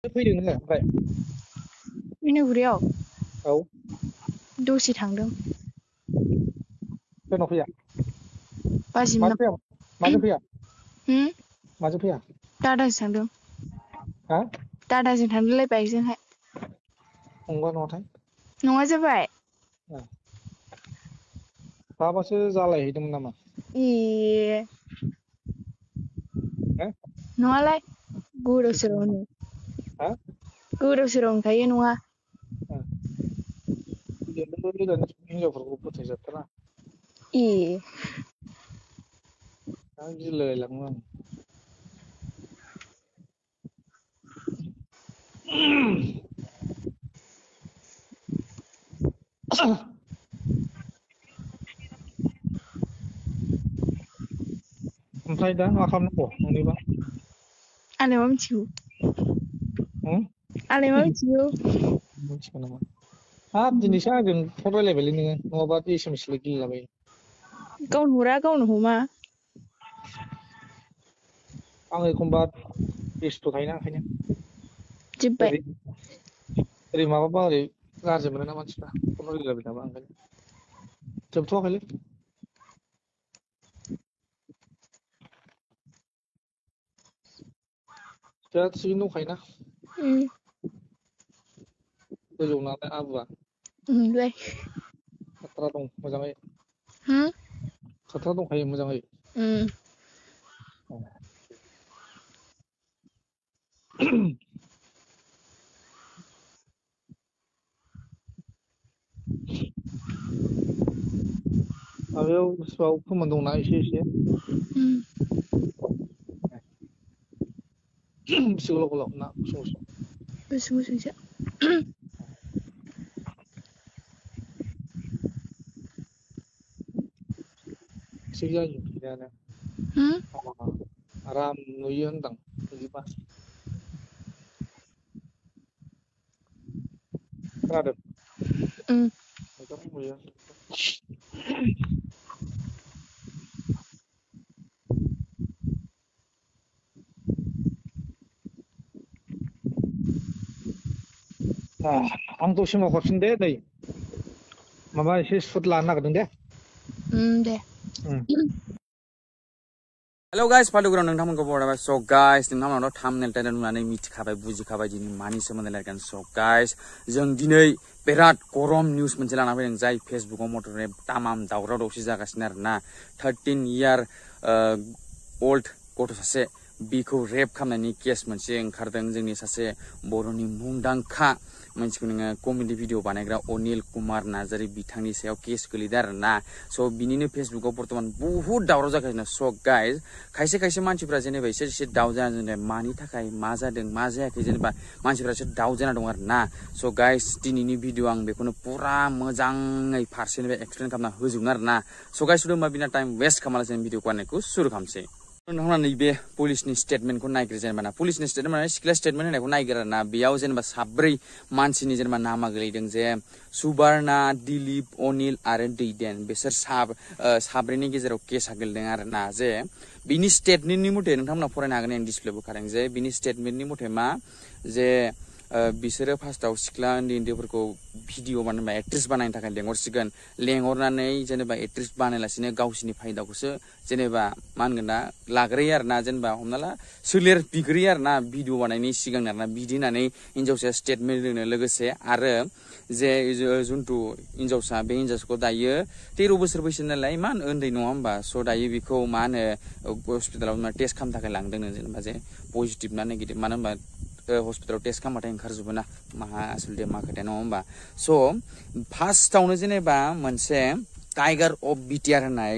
फैदों नोङो ओमफ्राय बिनुगुरियाव औ दसे थांदों सोरनाव फैया बाजिमोननाव माजों फैया दादाजों थांदों हा दादाजों थांदोंलै बाइकजोंहाय फंबा नङाथाय नङा जाबाय दाबासो जालायहैदोंमोन नामा ए हो नङालाय गोदाव सोरावनो हा गोदाव सोरावनो थायो नङा हिनजावफोरखौ फोथायजाथारा ए गिलायलाङो आं ओमफ्राय दा मा खालामनांगौ नोंनिबा आंलाय मा मिथिगौ आंलाय मा मिथिगौ मिथिगौ नामा हाब दिनैसो आंजों फन रायलायबायलै नोङो नङाबा एसएमएसल' गेलेलाबायो गावनो हरा गावनो हमा आं एखमबा बेस्थ' थायोना ओंखायनो जोब्बाय ओरै माबाबा ओरै गाज्रि मोनोना मानसिफ्रा फन रायलायबाय थाबा ओंखायनो जोबथ'वाखैलै दा थिगैनो दंखायोना गोजौनालाय आबुआ लाय खाथ्रा दं मोजाङै खाथ्रा दंखायो मोजाङै माबायाव गोसोआव फोमोन दंना एसे बेसे गोलाव गोलाव ना गुसुं गुसुंसो थिग जायो थिगानो आराम नुयो होनदां बिदिबा खोनादों मोजां नुयो आं दसे उनाव हरफिन दे नै माबा एसे सुट लानो नागिरदों दे दे हेलो गाइस फालुग्राव नोंथांमोनखौ बरायबाय स गाइस नोंथांमोनाथ' थाम्बनेल टाइटेल नुनानै मिथिखाबाय बुजिखाबाय दिनै मानि सोमोन्दै रायलायगोन स गाइस जों दिनै बिराद गरम निउस मोनसे लाना फैदों जाय फेसबुकाव मटरनि तामाम दावराव दावसि जागासिनो आरोना 13 इयार ओल्ड गथ' सासे बिखौ रेप खालामनायनि केस मोनसे ओंखारदों जोंनि सासे बर'नि मुंदांखा मानसिखौ नोङो कमेडि भिडिअ बानायग्रा अनिल कुमार नार्जारी बिथांनि सायाव केस गोलैदों आरोना स बिनिनो फेसबुकाव बर्तमान बुहुत दावराव जागासिनो स गाइस खायसे मानसिफ्रा जेनेबा एसे दाउट जाना जेनेबा मानि थाखाय मा जादों मा जायाखै जेनेबा मानसिफ्रा एसे दाउट जाना दं आरोना स गाइस दिनैनि भिडिअ आं बेखौनो पुरा मोजाङै फारसेनिफ्राय एक्सप्लेन खालामना होजोबगोन आरोना स गाइस होमबा बिना टाइम वेस्ट खालामालासिनो भिडिअ बानायनायखौ सुरु खालामसै नोंथांमोना नैबे पुलिसनि स्टेटमेन्टखौ नायग्रो जेनेबा ना पुलिसनि स्टेटमेन्ट माने सिक्ला स्टेटमेन्ट होनायखौ नायग्रो आरोना बेयाव जेनेबा साब्रै मानसिनि जेनेबा नामा गोलैदों जे सुबार्णा दिलीप अनिल आरो दैदेन बिसोर साब्रैनि गेजेराव केसा गोलैदों आरोना जे बिनि स्टेटमेन्टनि मथे नोंथांमोना फरायनो हागोन आं डिसप्ले बोखादों जे बिनि स्टेटमेन्टनि मथे मा जे बिसोरो फार्स्टआव सिख्ला उन्दैफोरखौ भिडिअ बानायबा एक्ट्रेस बानायनो थाखाय लेंहरसिगोन लेंहरनानै जेनेबा एक्ट्रेस बानायलासिनो गावसिनि फायदाखौसो जेनेबा मा होनगोन दा लाग्रोयो आरोना जेनेबा हमना ला सोलेर बिग्रोयो आरोना भिडिअ बानायनायनि सिगां आरोना बिदि होननानै हिनजावसाया स्टेटमेन्ट होनो लोगोसे आरो जे जुन्थु हिनजावसा बे हिनजावसाखौ दायो 13 बोसोर बैसो नालाय मा उन्दै नङा होमबा स दायो बेखौ मा होनो हस्पिटालाव टेस्ट खालामनो थाखाय लांदोंनो जेनेबा जे पजिटिभ ना नेगेटिभ मानो होनबा हस्पिटालाव टेस्ट खालामबाथाय ओंखारजोबो ना माहा आसलथे मा खोथाया नङा होमबा स फार्स्टआवनो जेनेबा मोनसे टाइगार अफ बिटिआर होननाय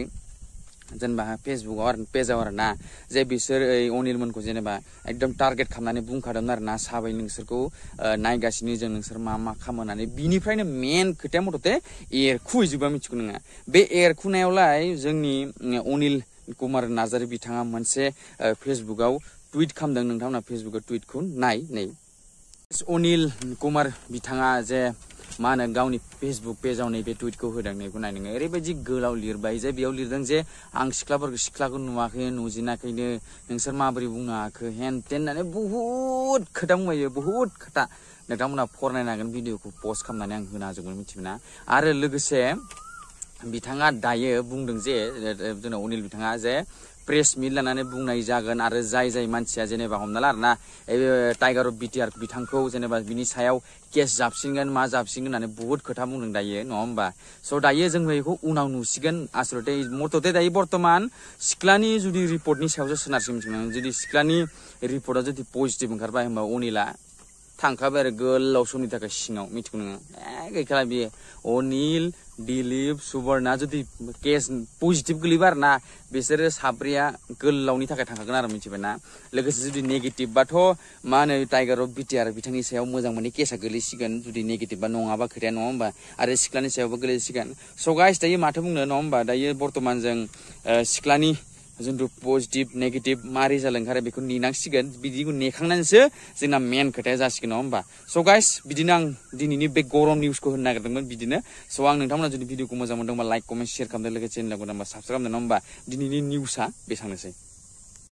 जेनेबा फेसबुकाव आरो पेजाव आरोना जे बिसोर अनिलमोनखौ जेनेबा एकदम टारगेट खालामनानै बुंखादोंमोन आरोना साबै नोंसोरखौ नायगासिनो जों नोंसोर मा खालामनानै बिनिफ्रायनो मेन खोथाया मथथे एरखुहैजोबा मिथिगौ नोङा बे एरखुनायावलाय जोंनि अनिल कुमार नार्जारी बिथाङा मोनसे फेसबुकाव टुइट खालामदों नोंथांमोना फेसबुकाव टुइटखौ नाय नै अनिल कुमार बिथाङा जे मा होनो गावनि फेसबुक पेजाव नैबे टुइटखौ होदों नैखौ नाय नोङो ओरैबायदि गोलाव लिरबाय जे बेयाव लिरदों जे आं सिख्लाखौ नुवाखै नुजेनाखैनो नोंसोर माबोरै बुंनो हाखो हेन तेन होननानै बुहुद खोथा बुंबायो बुहुद खोथा नोंथांमोना फरायनो हागोन भिडिअखौ पस्ट खालामनानै आं होनो हाजोबगोन मिथिबायना आरो लोगोसे बिथाङा दायो बुंदों जे जोंना अनिल बिथाङा जे प्रेस मिट लानानै बुंनाय जागोन आरो जाय मानसिया जेनेबा हमना ला आरोना टाइगार अफ बिटिआर बिथांखौ जेनेबा बिनि सायाव केस जाबसिनगोन मा जाबसिनगोन होननानै बुहुद खोथा बुंदों दायो नङा होमबा स' दायो जों बेखौ उनाव नुसिगोन आसलथे मथथे दायो बर्तमान सिख्लानि जुदि रिपर्टनि सायावसो सोनारसिगोन मिथिगोन जुदि सिख्लानि रिपर्टआ जुदि पजिटिभ ओंखारबाय होमबा अनिला थांखाबाय आरो गोलाव समनि थाखाय सिङाव मिथिगौ नोङो गैखाला बियो अनिल दिलीप सुबर्णा जुदि केस पजिटिभ गोलैबा आरो ना बिसोरो साब्रैया गोलावनि थाखाय थांखागोन आरो मिथिबायना लोगोसे जुदि नेगेटिभबाथ' मा होनो टाइगार अफ बिटिआर बिथांनि सायाव मोजां मोननाय केसा गोलैसिगोन जुदि नेगेटिभबा नङाबा खोथाया नङा होमबा आरो सिख्लानि सायावबो गोलैसिगोन स' गाइस दायो माथो बुंनो नङा होमबा दायो बर्तमान जों सिख्लानि जिथु पजिटिभ नेगेटिभ मा रिजाल्ट ओंखारो बेखौ नेनांसिगोन बिदिखौ नेखांनानैसो जोंना मेन खोथाया जासिगोन नङा होमबा स' गाइस बिदिनो आं दिनैनि बे गरम निउसखौ होनो नागिरदोंमोन बिदिनो स' आं नोंथांमोना जुदि भिडिअखौ मोजां मोनदोंबा लाइक कमेन्ट शेयार खालामदो लोगोसे चेनेलखौ नाम्बार साबसक्राइब खालामदो नङा होमबा दिनैनि निउसआ बेसांनोसै